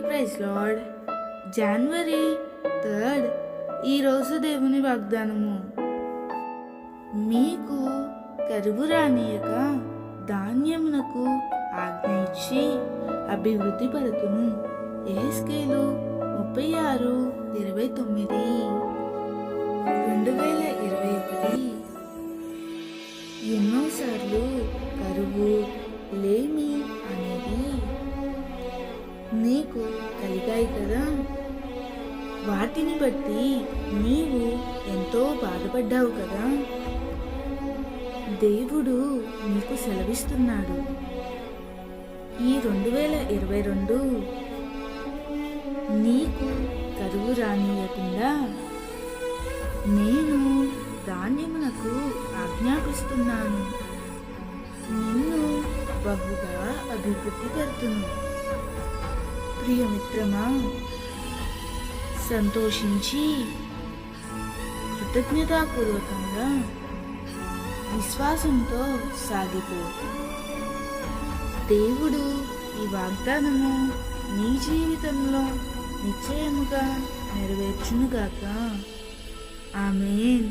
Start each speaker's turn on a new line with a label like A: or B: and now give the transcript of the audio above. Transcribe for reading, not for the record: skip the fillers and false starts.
A: Praise lord. జనవరి 3 ఈరోజు దేవుని వాగ్దానము. మీకు కరువు రానియక ధాన్యమునకు ఆజ్ఞ ఇచ్చి అభివృద్ధి పరతును. యెహెజ్కేలు 36:29. 2021 ఎన్నోసార్లు కరువు, లేమి అనేది నీకు కలిగాయి కదా. వాటిని బట్టి నీవు ఎంతో బాధపడ్డావు కదా. దేవుడు నీకు సెలవిస్తున్నాడు, ఈ 2022 నీకు కరువు రానియకుండా నేను ధాన్యమునకు ఆజ్ఞాపిస్తున్నాను. నిన్ను బహుగా అభివృద్ధి పెడుతును. ప్రియమిత్రమా, సంతోషించి కృతజ్ఞతాపూర్వకంగా విశ్వాసంతో సాగిపో. దేవుడు ఈ వాగ్దానము నీ జీవితంలో నిశ్చయముగా నెరవేర్చునుగాక. ఆమేన్.